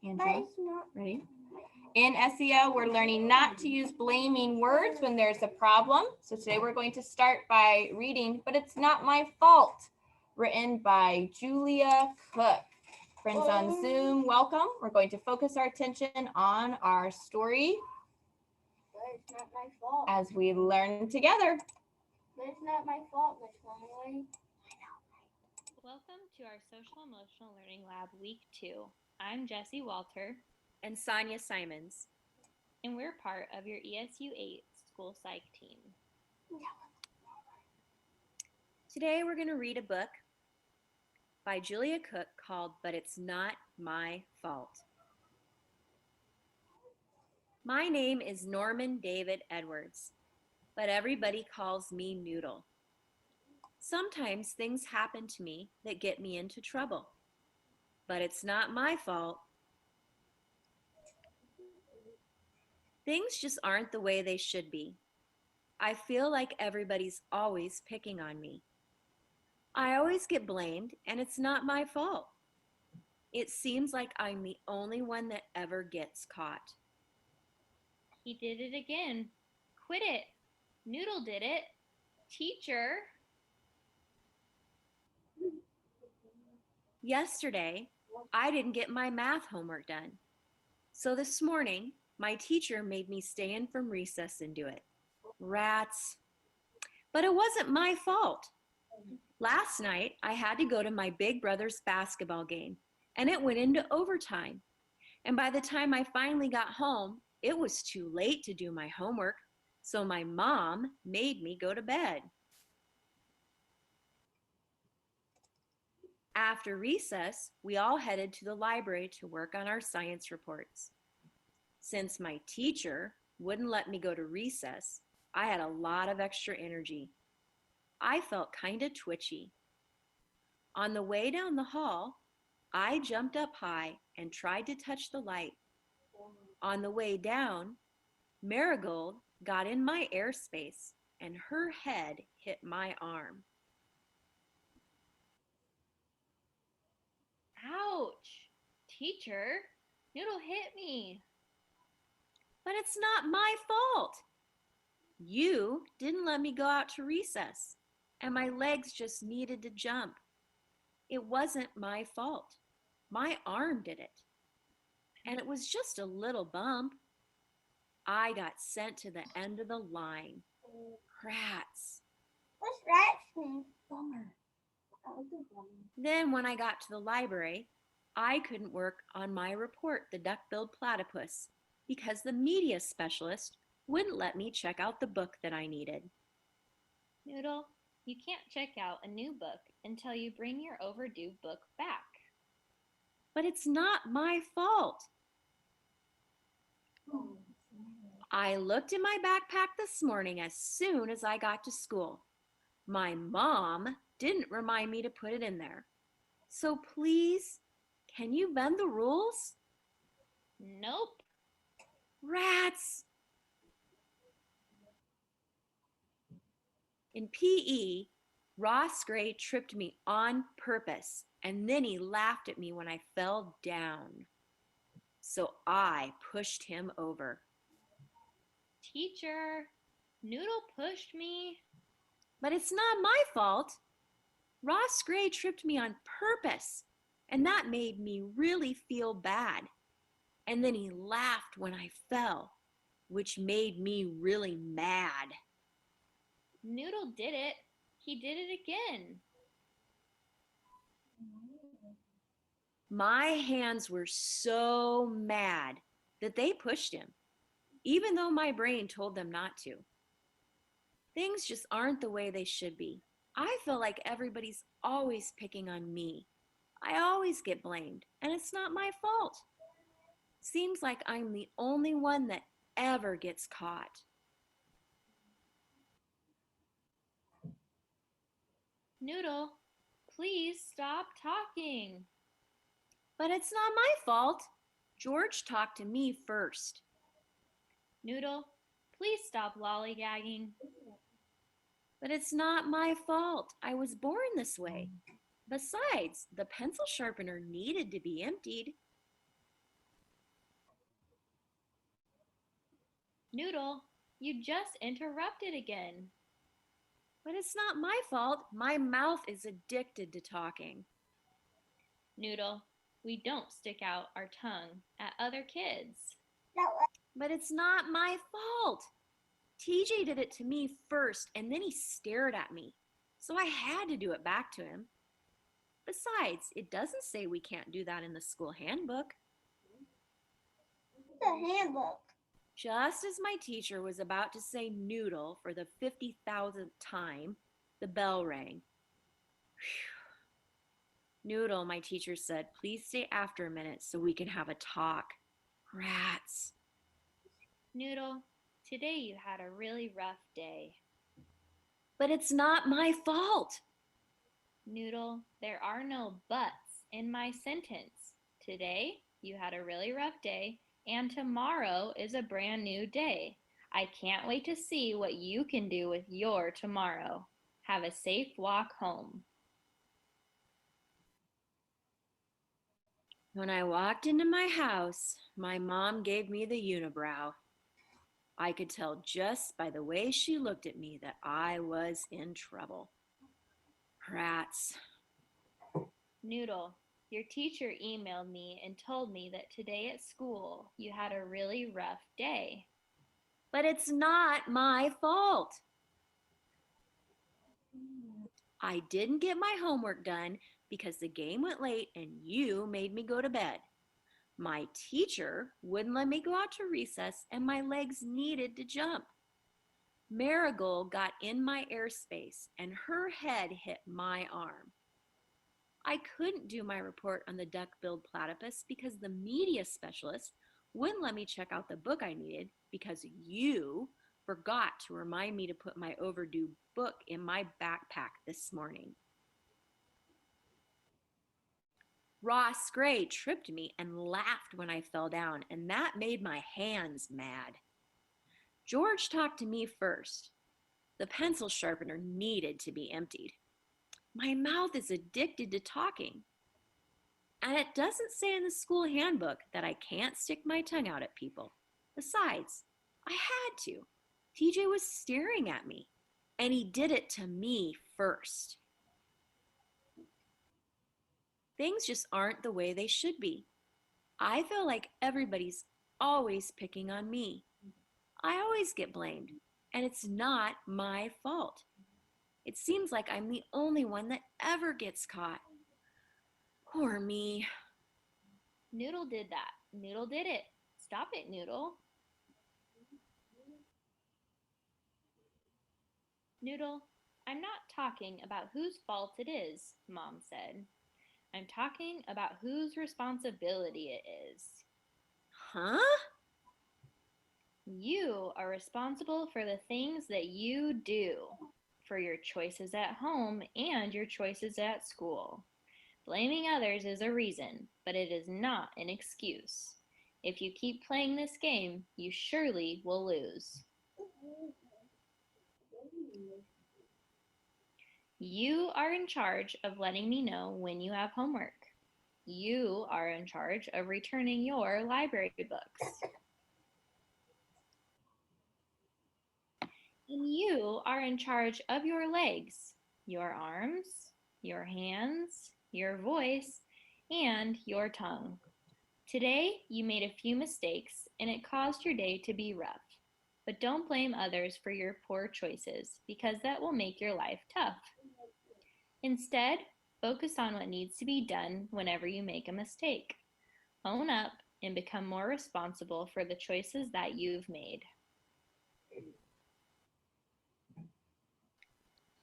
Angela, ready? In SEL, we're learning not to use blaming words when there's a problem. So today we're going to start by reading, But It's Not My Fault, written by Julia Cook. Friends on Zoom, welcome. We're going to focus our attention on our story. But it's not my fault. As we learn together. But it's not my fault, Miss Conway. Welcome to our Social Emotional Learning Lab Week 2. I'm Jessie Walter. And Sonia Simons. And we're part of your ESU 8 school psych team. Today we're going to read a book by Julia Cook called But It's Not My Fault. My name is Norman David Edwards, but everybody calls me Noodle. Sometimes things happen to me that get me into trouble, but it's not my fault. Things just aren't the way they should be. I feel like everybody's always picking on me. I always get blamed, and it's not my fault. It seems like I'm the only one that ever gets caught. He did it again. Quit it. Noodle did it. Teacher. Yesterday, I didn't get my math homework done. So this morning, my teacher made me stay in from recess and do it. Rats. But it wasn't my fault. Last night, I had to go to my big brother's basketball game, and it went into overtime. And by the time I finally got home, it was too late to do my homework, so my mom made me go to bed. After recess, we all headed to the library to work on our science reports. Since my teacher wouldn't let me go to recess, I had a lot of extra energy. I felt kind of twitchy. On the way down the hall, I jumped up high and tried to touch the light. On the way down, Marigold got in my airspace and her head hit my arm. Ouch. Teacher, Noodle hit me. But it's not my fault. You didn't let me go out to recess, and my legs just needed to jump. It wasn't my fault. My arm did it. And it was just a little bump. I got sent to the end of the line. Rats. What's rats mean? Bummer. Then when I got to the library, I couldn't work on my report, The Duck-Billed Platypus, because the media specialist wouldn't let me check out the book that I needed. Noodle, you can't check out a new book until you bring your overdue book back. But it's not my fault. I looked in my backpack this morning as soon as I got to school. My mom didn't remind me to put it in there. So please, can you bend the rules? Nope. Rats! In PE, Ross Gray tripped me on purpose, and then he laughed at me when I fell down. So I pushed him over. Teacher, Noodle pushed me. But it's not my fault. Ross Gray tripped me on purpose, and that made me really feel bad. And then he laughed when I fell, which made me really mad. Noodle did it. He did it again. My hands were so mad that they pushed him, even though my brain told them not to. Things just aren't the way they should be. I feel like everybody's always picking on me. I always get blamed, and it's not my fault. Seems like I'm the only one that ever gets caught. Noodle, please stop talking. But it's not my fault. George talked to me first. Noodle, please stop lollygagging. But it's not my fault. I was born this way. Besides, the pencil sharpener needed to be emptied. Noodle, you just interrupted again. But it's not my fault. My mouth is addicted to talking. Noodle, we don't stick out our tongue at other kids. But it's not my fault. TJ did it to me first, and then he stared at me. So I had to do it back to him. Besides, it doesn't say we can't do that in the school handbook. The handbook. Just as my teacher was about to say noodle for the 50,000th time, the bell rang. Whew. Noodle, my teacher said, please stay after a minute so we can have a talk. Rats. Noodle, today you had a really rough day. But it's not my fault. Noodle, there are no buts in my sentence. Today you had a really rough day, and tomorrow is a brand new day. I can't wait to see what you can do with your tomorrow. Have a safe walk home. When I walked into my house, my mom gave me the unibrow. I could tell just by the way she looked at me that I was in trouble. Rats. Noodle, your teacher emailed me and told me that today at school you had a really rough day. But it's not my fault. I didn't get my homework done because the game went late and you made me go to bed. My teacher wouldn't let me go out to recess and my legs needed to jump. Marigold got in my airspace and her head hit my arm. I couldn't do my report on the duck-billed platypus because the media specialist wouldn't let me check out the book I needed because you forgot to remind me to put my overdue book in my backpack this morning. Ross Gray tripped me and laughed when I fell down, and that made my hands mad. George talked to me first. The pencil sharpener needed to be emptied. My mouth is addicted to talking. And it doesn't say in the school handbook that I can't stick my tongue out at people. Besides, I had to. TJ was staring at me, and he did it to me first. Things just aren't the way they should be. I feel like everybody's always picking on me. I always get blamed, and it's not my fault. It seems like I'm the only one that ever gets caught. Poor me. Noodle did that. Noodle did it. Stop it, Noodle. Noodle, I'm not talking about whose fault it is, Mom said. I'm talking about whose responsibility it is. Huh? You are responsible for the things that you do, for your choices at home and your choices at school. Blaming others is a reason, but it is not an excuse. If you keep playing this game, you surely will lose. You are in charge of letting me know when you have homework. You are in charge of returning your library books. And you are in charge of your legs, your arms, your hands, your voice, and your tongue. Today, you made a few mistakes and it caused your day to be rough. But don't blame others for your poor choices because that will make your life tough. Instead, focus on what needs to be done whenever you make a mistake. Own up and become more responsible for the choices that you've made.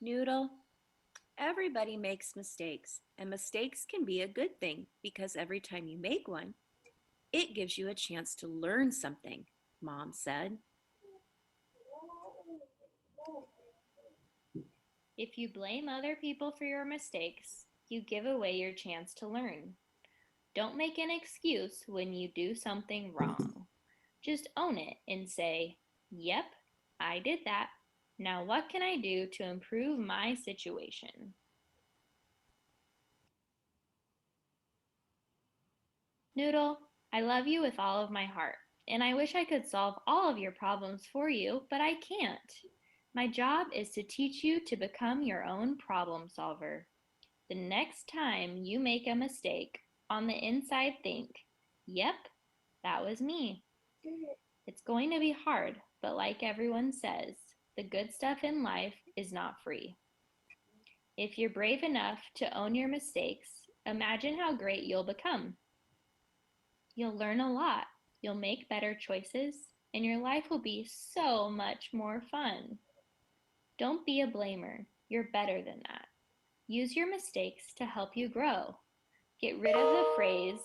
Noodle, everybody makes mistakes, and mistakes can be a good thing because every time you make one, it gives you a chance to learn something, Mom said. If you blame other people for your mistakes, you give away your chance to learn. Don't make an excuse when you do something wrong. Just own it and say, "Yep, I did that. Now what can I do to improve my situation?" Noodle, I love you with all of my heart, and I wish I could solve all of your problems for you, but I can't. My job is to teach you to become your own problem solver. The next time you make a mistake, on the inside think, yep, that was me. It's going to be hard, but like everyone says, the good stuff in life is not free. If you're brave enough to own your mistakes, imagine how great you'll become. You'll learn a lot, you'll make better choices, and your life will be so much more fun. Don't be a blamer. You're better than that. Use your mistakes to help you grow. Get rid of the phrase,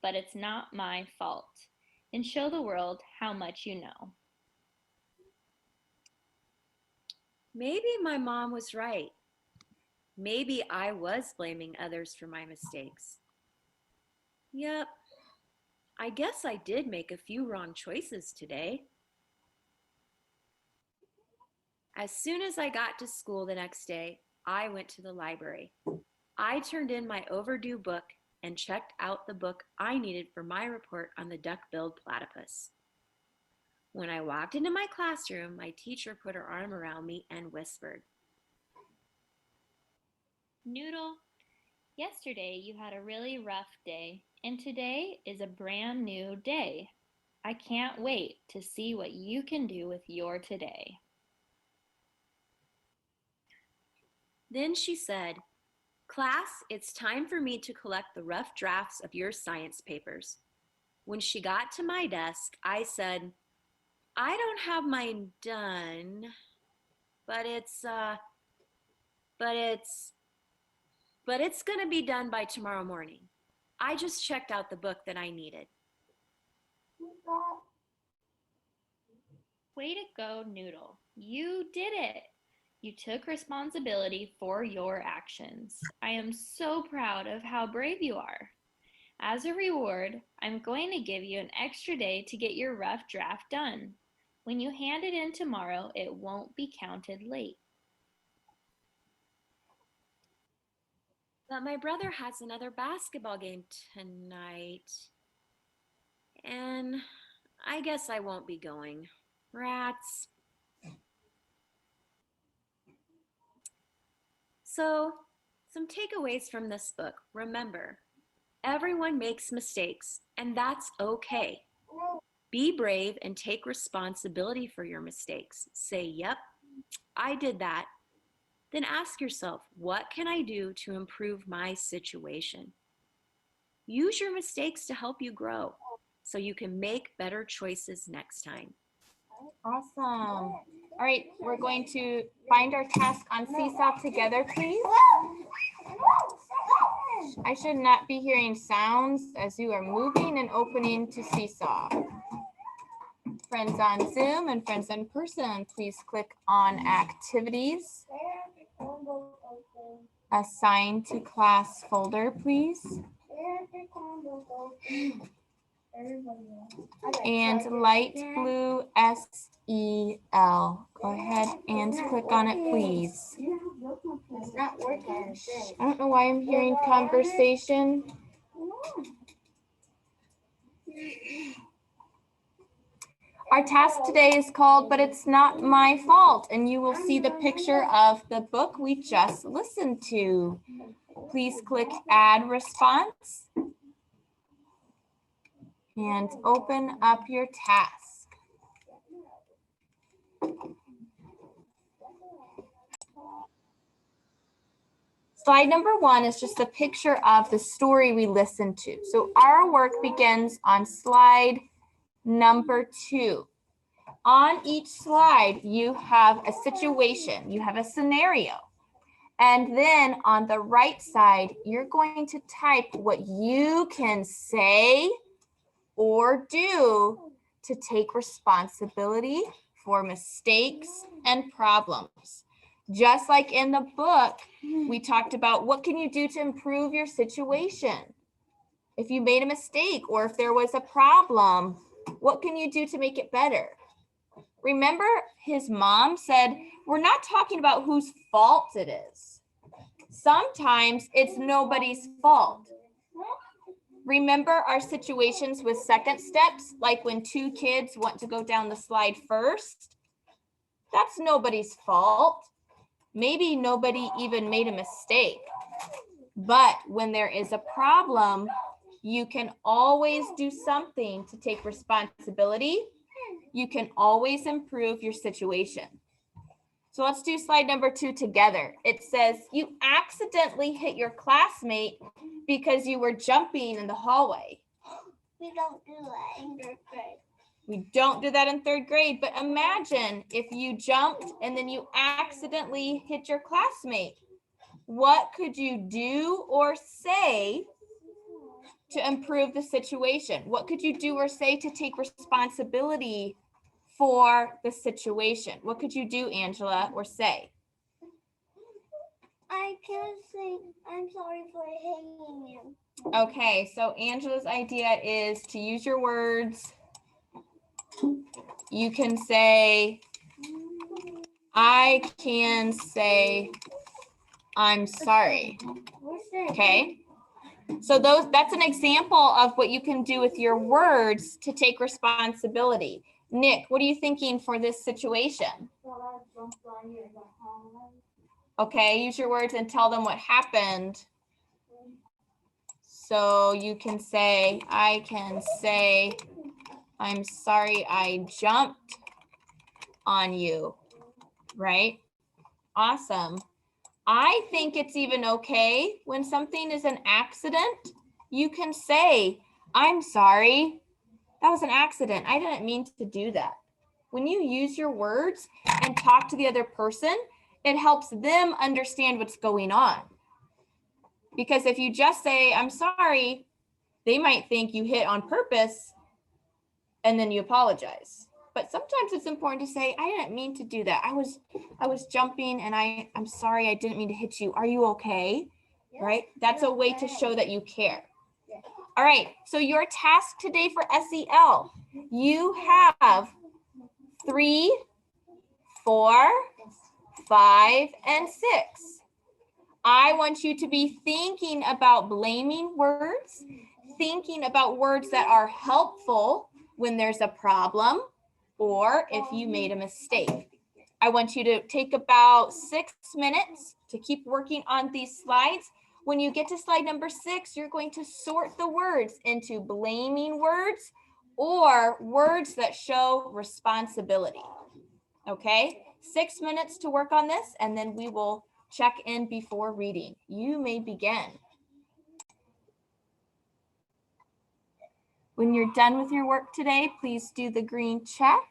but it's not my fault, and show the world how much you know. Maybe my mom was right. Maybe I was blaming others for my mistakes. Yep, I guess I did make a few wrong choices today. As soon as I got to school the next day, I went to the library. I turned in my overdue book and checked out the book I needed for my report on the duck-billed platypus. When I walked into my classroom, my teacher put her arm around me and whispered, Noodle, yesterday you had a really rough day, and today is a brand new day. I can't wait to see what you can do with your today. Then she said, "Class, it's time for me to collect the rough drafts of your science papers." When she got to my desk, I said, "I don't have mine done, but it's going to be done by tomorrow morning. I just checked out the book that I needed." Way to go, Noodle. You did it. You took responsibility for your actions. I am so proud of how brave you are. As a reward, I'm going to give you an extra day to get your rough draft done. When you hand it in tomorrow, it won't be counted late. But my brother has another basketball game tonight, and I guess I won't be going. Rats. So, some takeaways from this book. Remember, everyone makes mistakes, and that's okay. Be brave and take responsibility for your mistakes. Say, "Yep, I did that." Then ask yourself, what can I do to improve my situation? Use your mistakes to help you grow so you can make better choices next time. Awesome. All right, we're going to find our task on Seesaw together, please. I should not be hearing sounds as you are moving and opening to Seesaw. Friends on Zoom and friends in person, please click on activities. Assign to class folder, please. And light blue SEL. Go ahead and click on it, please. It's not working. I don't know why I'm hearing conversation. Our task today is called "But It's Not My Fault," and you will see the picture of the book we just listened to. Please click Add Response and open up your task. Slide number 1 is just a picture of the story we listened to. So our work begins on slide number 2. On each slide, you have a situation, you have a scenario. And then on the right side, you're going to type what you can say or do to take responsibility for mistakes and problems. Just like in the book, we talked about what can you do to improve your situation? If you made a mistake or if there was a problem, what can you do to make it better? Remember, his mom said, we're not talking about whose fault it is. Sometimes it's nobody's fault. Remember our situations with second steps, like when two kids want to go down the slide first? That's nobody's fault. Maybe nobody even made a mistake. But when there is a problem, you can always do something to take responsibility. You can always improve your situation. So let's do slide number 2 together. It says you accidentally hit your classmate because you were jumping in the hallway. We don't do that in 3rd grade. We don't do that in 3rd grade, but imagine if you jumped and then you accidentally hit your classmate. What could you do or say to improve the situation? What could you do or say to take responsibility for the situation? What could you do, Angela, or say? I can say, I'm sorry for hitting you. Okay, so Angela's idea is to use your words. You can say, I can say, I'm sorry. Okay. So that's an example of what you can do with your words to take responsibility. Nick, what are you thinking for this situation? Okay, use your words and tell them what happened. So you can say, I can say, I'm sorry I jumped on you, right? Awesome. I think it's even okay when something is an accident, you can say, I'm sorry, that was an accident. I didn't mean to do that. When you use your words and talk to the other person, it helps them understand what's going on. Because if you just say, I'm sorry, they might think you hit on purpose and then you apologize. But sometimes it's important to say, I didn't mean to do that. I was jumping and I'm sorry, I didn't mean to hit you. Are you okay? Right? That's a way to show that you care. All right, so your task today for SEL, you have 3, 4, 5, and 6. I want you to be thinking about blaming words, thinking about words that are helpful when there's a problem or if you made a mistake. I want you to take about 6 minutes to keep working on these slides. When you get to slide number 6, you're going to sort the words into blaming words or words that show responsibility. Okay, 6 minutes to work on this, and then we will check in before reading. You may begin. When you're done with your work today, please do the green check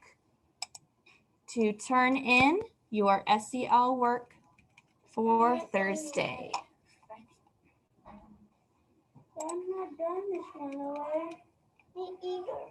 to turn in your SEL work for Thursday. I'm not done this one, Laura. Me either.